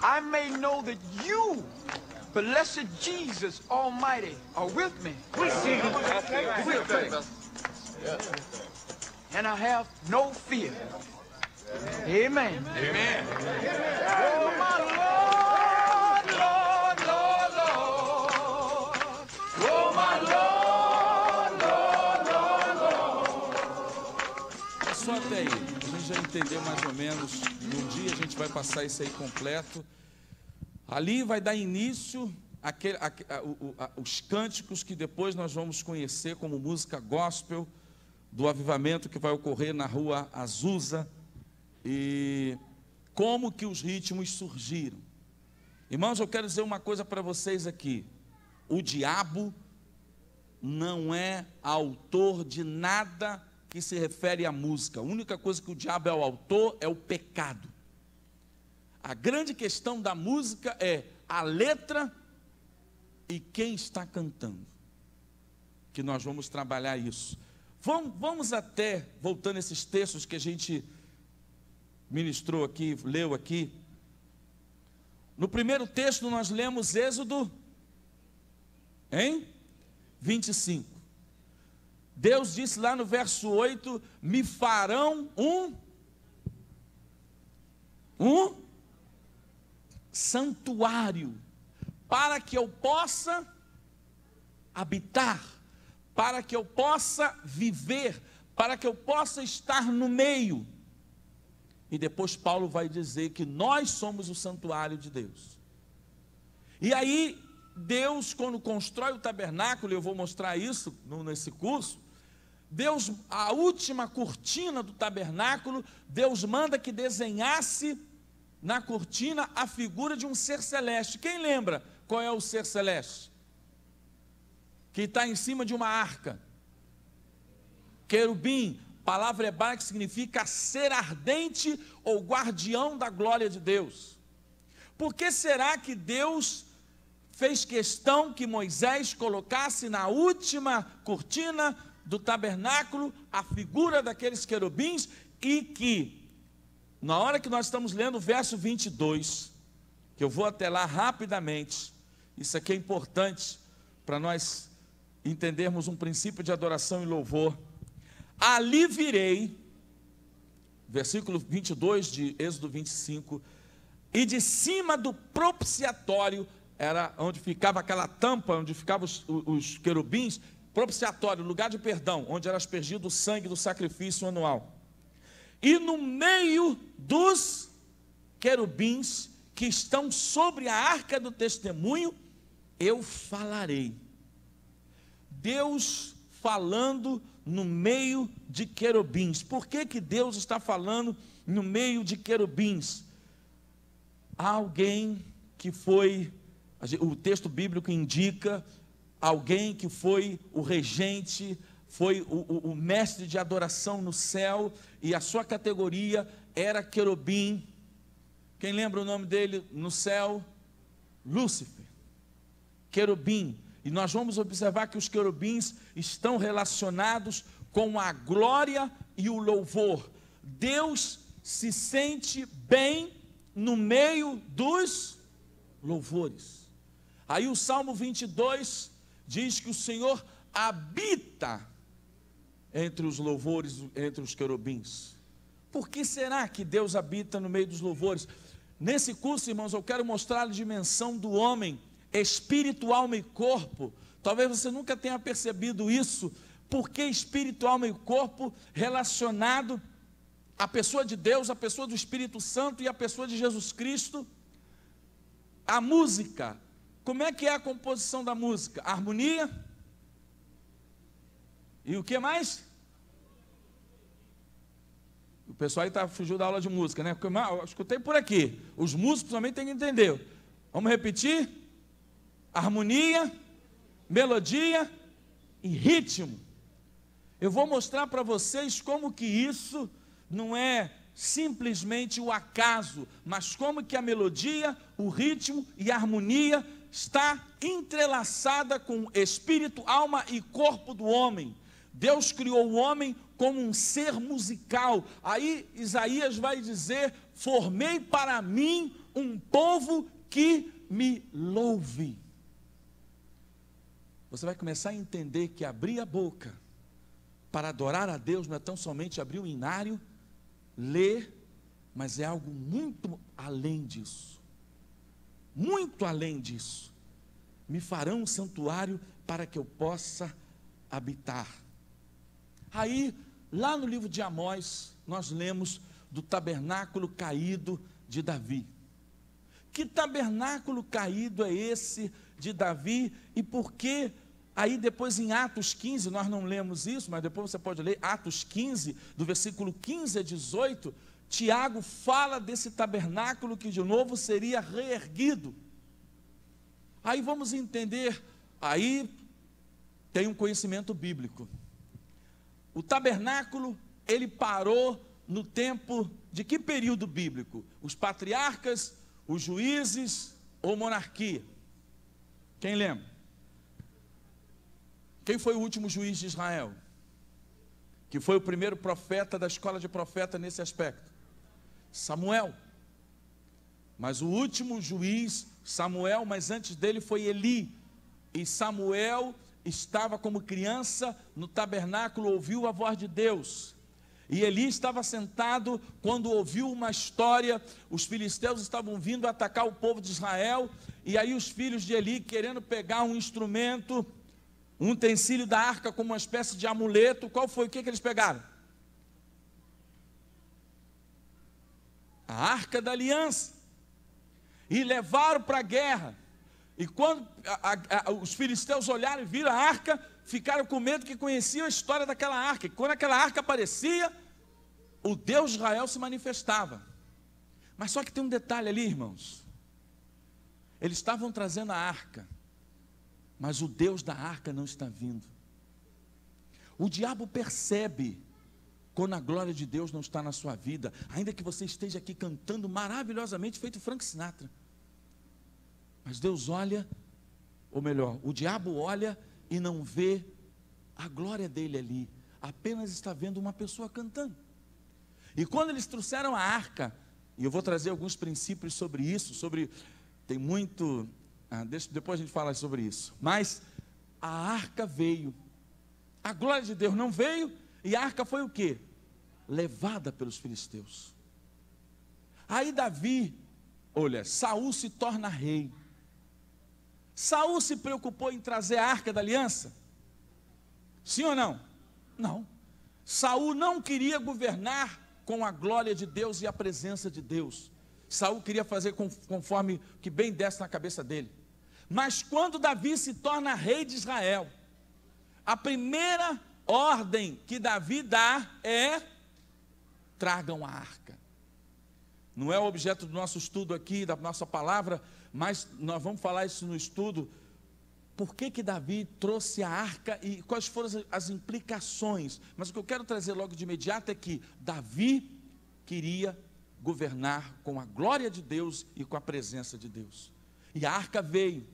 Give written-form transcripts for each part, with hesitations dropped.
I may know that you, blessed Jesus Almighty, are with me. We see you. And I have no fear. Amen. Amen. Oh, my Lord, Lord, Lord, Lord. Oh, my Lord, Lord, Lord, Lord. Só até aí. A gente já entendeu mais ou menos. Um dia a gente vai passar isso aí completo. Ali vai dar início os cânticos que depois nós vamos conhecer como música gospel do avivamento que vai ocorrer na rua Azusa. E como que os ritmos surgiram. Irmãos, eu quero dizer uma coisa para vocês aqui. O diabo não é autor de nada que se refere à música. A única coisa que o diabo é o autor é o pecado. A grande questão da música é a letra e quem está cantando. Que nós vamos trabalhar isso. Vamos até, voltando a esses textos que a gente ministrou aqui, leu aqui. No primeiro texto nós lemos Êxodo 25. Deus disse lá no verso 8: me farão um santuário, para que eu possa habitar, para que eu possa viver, para que eu possa estar no meio. E depois Paulo vai dizer que nós somos o santuário de Deus. E aí, Deus, quando constrói o tabernáculo, eu vou mostrar isso nesse curso, Deus, a última cortina do tabernáculo, Deus manda que desenhasse na cortina a figura de um ser celeste. Quem lembra qual é o ser celeste? Que está em cima de uma arca. Querubim. Palavra hebraica que significa ser ardente ou guardião da glória de Deus. Por que será que Deus fez questão que Moisés colocasse na última cortina do tabernáculo a figura daqueles querubins e que, na hora que nós estamos lendo o verso 22, que eu vou até lá rapidamente, isso aqui é importante para nós entendermos um princípio de adoração e louvor. Ali virei, versículo 22 de Êxodo 25, e de cima do propiciatório, era onde ficava aquela tampa, onde ficavam os querubins, propiciatório, lugar de perdão, onde era aspergido o sangue do sacrifício anual. E no meio dos querubins que estão sobre a arca do testemunho, eu falarei. Deus falando no meio de querubins. Por que que Deus está falando no meio de querubins? Há alguém que foi, o texto bíblico indica, alguém que foi o regente, foi o mestre de adoração no céu, e a sua categoria era querubim. Quem lembra o nome dele no céu? Lúcifer. Querubim. E nós vamos observar que os querubins estão relacionados com a glória e o louvor. Deus se sente bem no meio dos louvores. Aí o Salmo 22 diz que o Senhor habita entre os louvores, entre os querubins. Por que será que Deus habita no meio dos louvores? Nesse curso, irmãos, eu quero mostrar a dimensão do homem, espírito, alma e corpo. Talvez você nunca tenha percebido isso. Por que espírito, alma e corpo relacionado à pessoa de Deus, à pessoa do Espírito Santo e à pessoa de Jesus Cristo? A música, como é que é a composição da música? Harmonia? E o que mais? O pessoal aí fugiu da aula de música, né? Eu escutei por aqui. Os músicos também têm que entender. Vamos repetir? Harmonia, melodia e ritmo. Eu vou mostrar para vocês como que isso não é simplesmente o acaso, mas como que a melodia, o ritmo e a harmonia está entrelaçada com o espírito, alma e corpo do homem. Deus criou o homem como um ser musical. Aí Isaías vai dizer: formei para mim um povo que me louve. Você vai começar a entender que abrir a boca para adorar a Deus não é tão somente abrir o inário, ler, mas é algo muito além disso. Muito além disso. Me farão um santuário para que eu possa habitar. Aí, lá no livro de Amós, nós lemos do tabernáculo caído de Davi. Que tabernáculo caído é esse de Davi? E por que, aí depois em Atos 15, nós não lemos isso, mas depois você pode ler Atos 15, do versículo 15 a 18, Tiago fala desse tabernáculo que de novo seria reerguido. Aí vamos entender, aí tem um conhecimento bíblico. O tabernáculo, ele parou no tempo de que período bíblico? Os patriarcas, os juízes ou monarquia? Quem lembra? Quem foi o último juiz de Israel? Que foi o primeiro profeta da escola de profeta nesse aspecto? Samuel. Mas o último juiz, Samuel, mas antes dele foi Eli. E Samuel estava como criança no tabernáculo, ouviu a voz de Deus. E Eli estava sentado quando ouviu uma história. Os filisteus estavam vindo atacar o povo de Israel. E aí os filhos de Eli, querendo pegar um instrumento, um utensílio da arca como uma espécie de amuleto. Qual foi? O que eles pegaram? A arca da aliança. E levaram para a guerra. E quando os filisteus olharam e viram a arca, ficaram com medo, que conheciam a história daquela arca. E quando aquela arca aparecia, o Deus de Israel se manifestava. Mas só que tem um detalhe ali, irmãos. Eles estavam trazendo a arca, mas o Deus da arca não está vindo. O diabo percebe quando a glória de Deus não está na sua vida, ainda que você esteja aqui cantando maravilhosamente, feito Frank Sinatra. Mas Deus olha, ou melhor, o diabo olha e não vê a glória dele ali, apenas está vendo uma pessoa cantando. E quando eles trouxeram a arca, e eu vou trazer alguns princípios sobre isso, tem muito, depois a gente fala sobre isso, mas a arca veio, a glória de Deus não veio, e a arca foi o quê? Levada pelos filisteus. Aí Davi, olha, Saul se torna rei. Saul se preocupou em trazer a arca da aliança? Sim ou não? Não. Saul não queria governar com a glória de Deus e a presença de Deus. Saul queria fazer conforme que bem desce na cabeça dele. Mas quando Davi se torna rei de Israel, a primeira ordem que Davi dá é: tragam a arca. Não é o objeto do nosso estudo aqui, da nossa palavra, mas nós vamos falar isso no estudo. Por que Davi trouxe a arca e quais foram as implicações? Mas o que eu quero trazer logo de imediato é que Davi queria governar com a glória de Deus e com a presença de Deus. E a arca veio.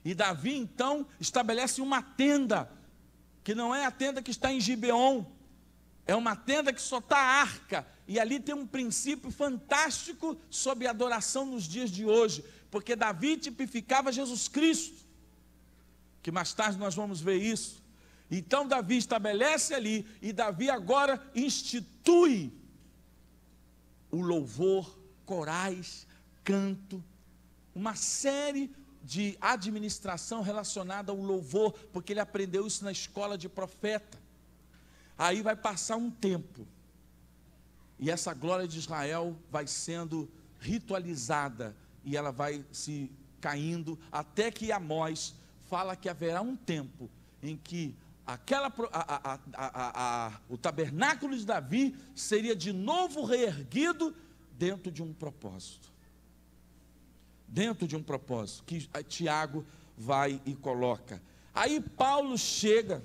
E Davi então estabelece uma tenda, que não é a tenda que está em Gibeon, é uma tenda que só está a arca. E ali tem um princípio fantástico sobre a adoração nos dias de hoje, porque Davi tipificava Jesus Cristo, que mais tarde nós vamos ver isso. Então Davi estabelece ali, e Davi agora institui o louvor, corais, canto, uma série de administração relacionada ao louvor, porque ele aprendeu isso na escola de profeta. Aí vai passar um tempo, e essa glória de Israel vai sendo ritualizada, e ela vai se caindo, até que Amós fala que haverá um tempo em que o tabernáculo de Davi seria de novo reerguido dentro de um propósito. Dentro de um propósito, que Tiago vai e coloca. Aí Paulo chega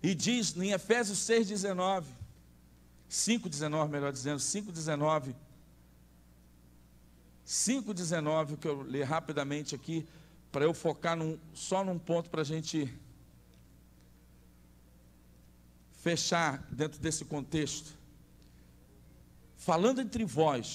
e diz em Efésios 6,19, 5,19 melhor dizendo, 5,19, 5,19, que eu ler rapidamente aqui, para eu focar só num ponto para a gente fechar dentro desse contexto, falando entre vós,